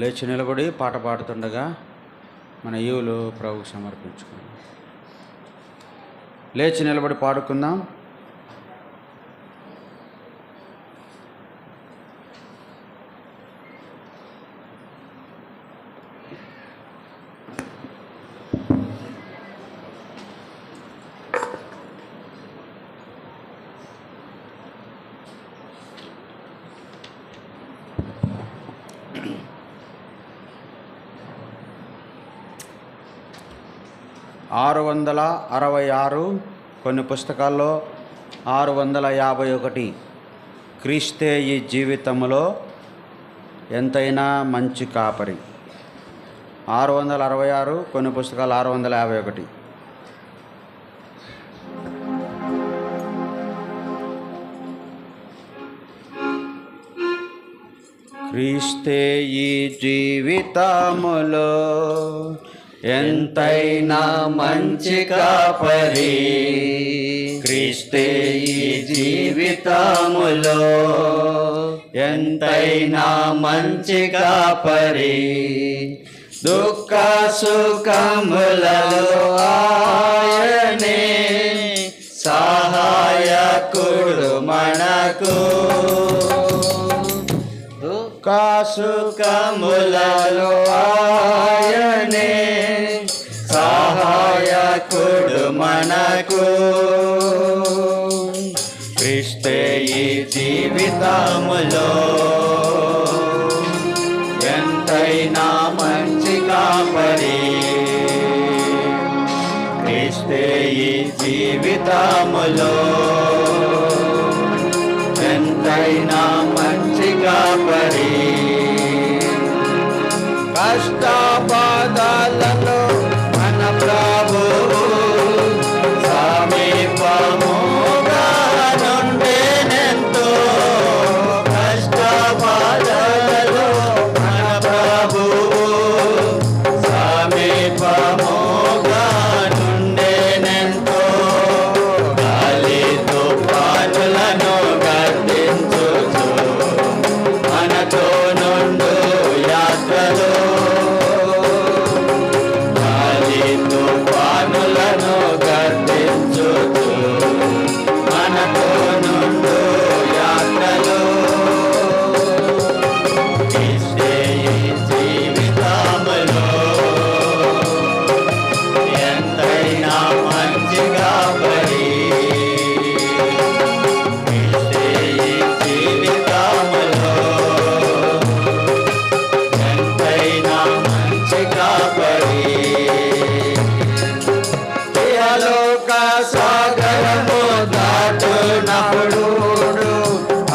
లేచి నిలబడి పాట పాడుతుండగా మన ఈవులు ప్రభువుకు సమర్పించుకుందాం. లేచి నిలబడి పాడుకుందాం. ఆరు 666, కొన్ని పుస్తకాల్లో 651. క్రీస్తే ఈ జీవితంలో ఎంతైనా మంచి కాపరి. 666, కొన్ని పుస్తకాలు 651. క్రీస్తే ఈ జీవితములో ఎంతైనా మంచి కాపరి. క్రీస్తే ఈ జీవితములో ఎంతైనా మంచి కాపరి. దుఃఖ సుఖములలో ఆయనే సహాయకుడు మనకు. దుఃఖ సుఖములలో ఆయనే సహాయకుడు మనకు. క్రీస్తే ఈ జీవితములో ఎంతైనా మంచి కాపరి. క్రీస్తే ఈ జీవితములో ఎంతైనా మంచి కాపరి. కష్ట బాధలలో మన ప్రభువు సమీపముగా నుండెనెంతో. కష్ట బాధలలో మన ప్రభువు సమీపముగా నుండెనెంతో. గాలి తుఫానులను గద్దించుచు మనతో నుండు యాత్రలో. గాలి తుఫానులను గద్దించుచు మనతో నుండు యాత్రలో. క్రీస్తే ఈ జీవితములో ఎంతైనా మంచి కాపరి. క్రీస్తే ఈ జీవితములో ఎంతైనా మంచి కాపరి. ఇహలోక సాగరము దాటునప్పుడు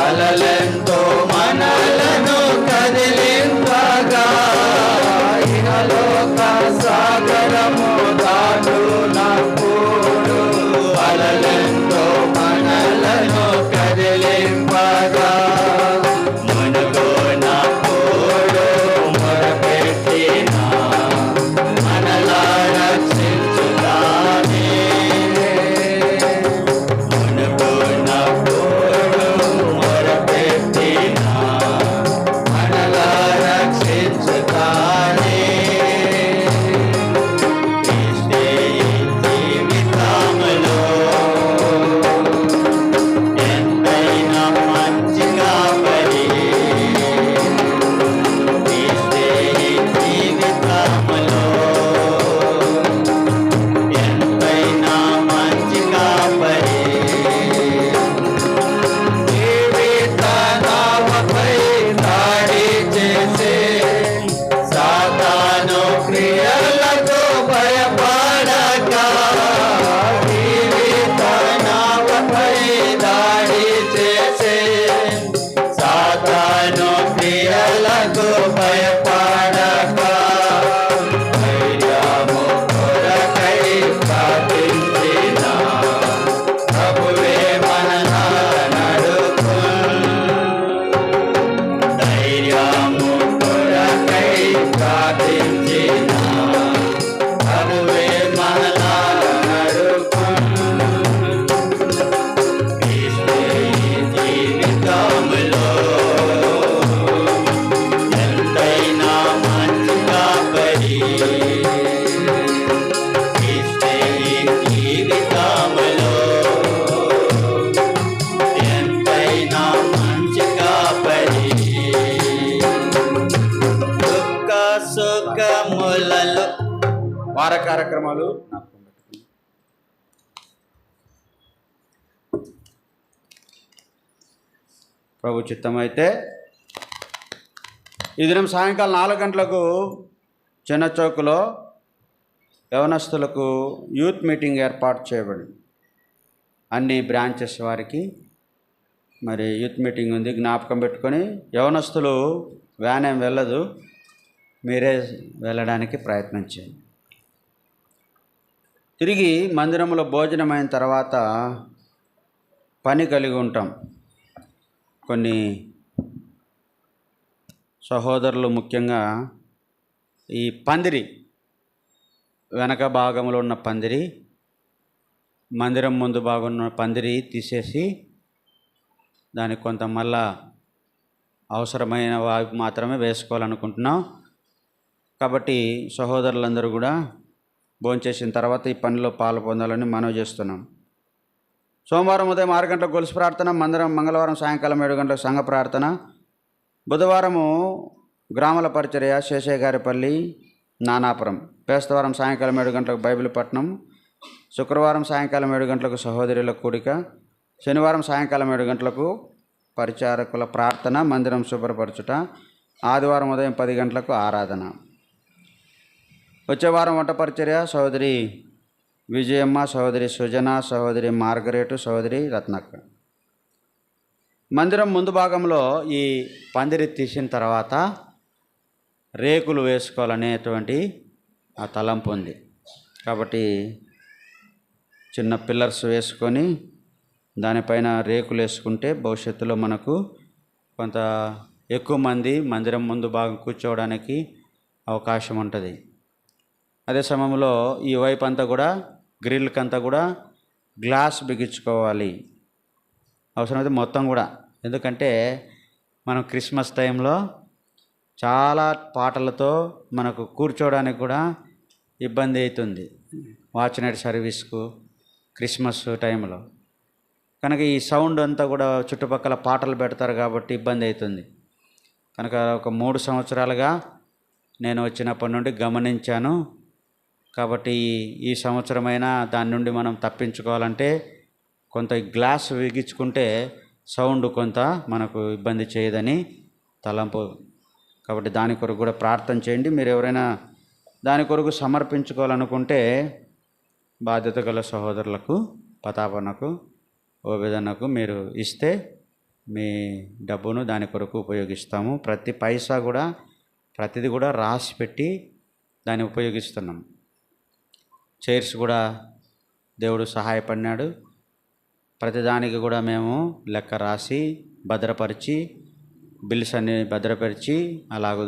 అలలెంతో మనలను కదిలింపగా. ఇహలోక సాగరము దాటునప్పుడు అలలెంతో మనలను కదిలింపగా. మునుగోనప్పుడు మొరపెట్టిన మనలా రక్షించుతానే. వార కార్యక్రమాలు ప్రభు చిత్తం అయితే ఈ దినం సాయంకాలం 4 గంటలకు చిన్న చౌక్లో యవనస్తులకు యూత్ మీటింగ్ ఏర్పాటు చేయబడింది. అన్ని బ్రాంచెస్ వారికి మరి యూత్ మీటింగ్ ఉంది. జ్ఞాపకం పెట్టుకొని యవనస్తులు వ్యాన్ ఏం వెళ్ళదు, మీరే వెళ్ళడానికి ప్రయత్నం చేయండి. తిరిగి మందిరంలో భోజనమైన తర్వాత పని కలిగి ఉంటాం. కొన్ని సహోదరులు ముఖ్యంగా ఈ పందిరి వెనక భాగంలో ఉన్న పందిరి, మందిరం ముందు భాగం ఉన్న పందిరి తీసేసి దానికి కొంత మళ్ళా అవసరమైన వాటికి మాత్రమే వేసుకోవాలనుకుంటున్నాం. కాబట్టి సహోదరులందరూ కూడా భోంచేసిన తర్వాత ఈ పనిలో పాలు పొందాలని మనవి చేస్తున్నాం. సోమవారం ఉదయం 6 గంటలకు గొలుసు ప్రార్థన, మంగళవారం సాయంకాలం 7 గంటలకు సంఘ ప్రార్థన, బుధవారము గ్రామాల పరిచర్య శేషయ్యగారిపల్లి నానాపురం, బేస్తవారం సాయంకాలం 7 గంటలకు బైబిల్ పట్నం, శుక్రవారం సాయంకాలం 7 గంటలకు సహోదరుల కూడిక, శనివారం సాయంకాలం 7 గంటలకు పరిచారకుల ప్రార్థన, మందిరం శుభ్రపరచుట, ఆదివారం ఉదయం 10 గంటలకు ఆరాధన. వచ్చే వారం వంట పరిచర్య సహోదరి విజయమ్మ, సహోదరి సుజన, సహోదరి మార్గరేటు, సహోదరి రత్నక్క. మందిరం ముందు భాగంలో ఈ పందిరి తీసిన తర్వాత రేకులు వేసుకోవాలనేటువంటి ఆ తలంపు ఉంది. కాబట్టి చిన్న పిల్లర్స్ వేసుకొని దానిపైన రేకులు వేసుకుంటే భవిష్యత్తులో మనకు కొంత ఎక్కువ మంది మందిరం ముందు భాగం కూర్చోవడానికి అవకాశం ఉంటుంది. అదే సమయంలో ఈ వైపు అంతా కూడా గ్రిల్కంతా కూడా గ్లాస్ బిగించుకోవాలి, అవసరమైతే మొత్తం కూడా. ఎందుకంటే మనం క్రిస్మస్ టైంలో చాలా పాటలతో మనకు కూర్చోవడానికి కూడా ఇబ్బంది అవుతుంది, వాచ్ నైట్ సర్వీస్కు క్రిస్మస్ టైంలో. కనుక ఈ సౌండ్ అంతా కూడా చుట్టుపక్కల పాటలు పెడతారు కాబట్టి ఇబ్బంది అవుతుంది. కనుక ఒక 3 సంవత్సరాలుగా నేను వచ్చినప్పటి నుండి గమనించాను. కాబట్టి ఈ సంవత్సరమైనా దాని నుండి మనం తప్పించుకోవాలంటే కొంత గ్లాస్ బిగించుకుంటే సౌండ్ కొంత మనకు ఇబ్బంది చేయదని తలంపు. కాబట్టి దాని కొరకు కూడా ప్రార్థన చేయండి. మీరు ఎవరైనా దాని కొరకు సమర్పించుకోవాలనుకుంటే బాధ్యత గల సహోదరులకు, పతాపనకు, ఓబేదన్నకు మీరు ఇస్తే మీ డబ్బును దాని కొరకు ఉపయోగిస్తాము. ప్రతి పైసా కూడా ప్రతిదీ కూడా రాసి పెట్టి దాన్ని ఉపయోగిస్తున్నాం. చైర్స్ కూడా దేవుడు సహాయపడినాడు. ప్రతిదానికి కూడా మేము లెక్క రాసి భద్రపరిచి, బిల్స్ అన్ని భద్రపరిచి అలాగూ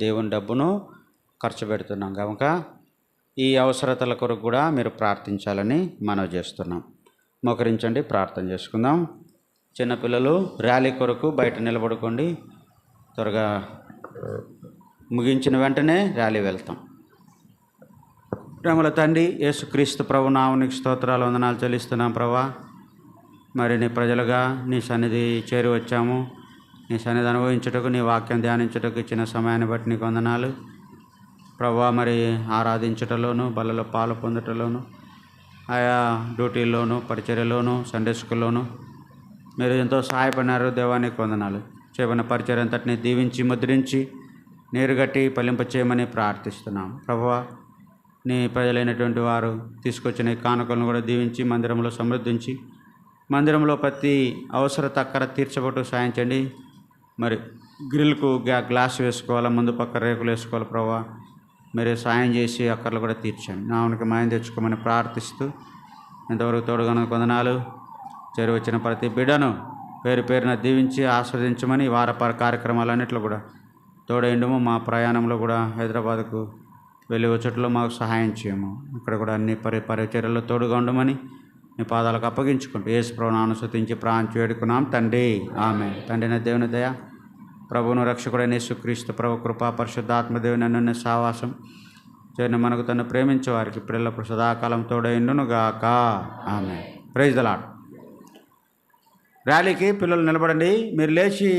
దేవుని డబ్బును ఖర్చు పెడుతున్నాం. కనుక ఈ అవసరతల కొరకు కూడా మీరు ప్రార్థించాలని మనవి చేస్తున్నాం. మోకరించండి, ప్రార్థన చేసుకుందాం. చిన్నపిల్లలు ర్యాలీ కొరకు బయట నిలబడుకోండి. త్వరగా ముగించిన వెంటనే ర్యాలీ వెళ్తాం. ప్రేమల తండ్రి యేసుక్రీస్తు ప్రభు నామమునకు స్తోత్రాలు, వందనాలు చెల్లిస్తున్నాం. ప్రభా, మరి నీ ప్రజలుగా నీ సన్నిధి చేరి వచ్చాము. నీ సన్నిధి అనుభవించుటకు, నీ వాక్యం ధ్యానించుటకు ఇచ్చిన సమయాన్ని బట్టి నీకు వందనాలు ప్రభా. మరి ఆరాధించుటలోను, బలలో పాలు పొందుటలోను, ఆయా డ్యూటీల్లోనూ, పరిచర్యలోను, సండే స్కూల్లోను మీరు ఎంతో సహాయపడినారు. దేవానికి వందనాలు. చేయబడిన పరిచర్య అంతటిని దీవించి ముద్రించి నీరుగట్టి ఫలింపచేయమని ప్రార్థిస్తున్నాం. ప్రభువా, నీ ప్రజలైనటువంటి వారు తీసుకొచ్చిన ఈ కానుకలను కూడా దీవించి మందిరంలో సమృద్ధించి మందిరంలో ప్రతి అవసరత అక్కర తీర్చబట్టు సాయం చేయండి. మరి గ్రిల్కు గ్లాస్ వేసుకోవాలా, ముందు పక్క రేకులు వేసుకోవాలి. ప్రభువా, మీరే సాయం చేసి అక్కర్లు కూడా తీర్చండి. నామనికి మాయం తెచ్చుకోమని ప్రార్థిస్తూ ఇంతవరకు తోడుగా వందనాలు. చేరి వచ్చిన ప్రతి బిడ్డను పేరు పేరున దీవించి ఆస్వాదించమని వారపార కార్యక్రమాలన్నింటిలో కూడా తోడైండము. మా ప్రయాణంలో కూడా హైదరాబాద్కు వెళ్ళి వచ్చేట్లో మాకు సహాయం చేయము. ఇక్కడ కూడా అన్ని పరిచర్యల్లో తోడుగా ఉండమని నీ పాదాలకు అప్పగించుకుంటూ యేసు ప్రభువును అనుసరించి ప్రాంచి వేడుకున్నాం తండ్రి, ఆమె. తండ్రిన దేవుని దయ, ప్రభువును రక్షకుడైన యేసుక్రీస్తు ప్రభు కృపా, పరిశుద్ధాత్మ దేవుని అన్న సావాసం చేరిన మనకు తను ప్రేమించే వారికి పిల్లలకు సదాకాలం తోడైండును గాక, ఆమె. Praise the Lord. ర్యాలీకి పిల్లలు నిలబడండి. మీరు లేచి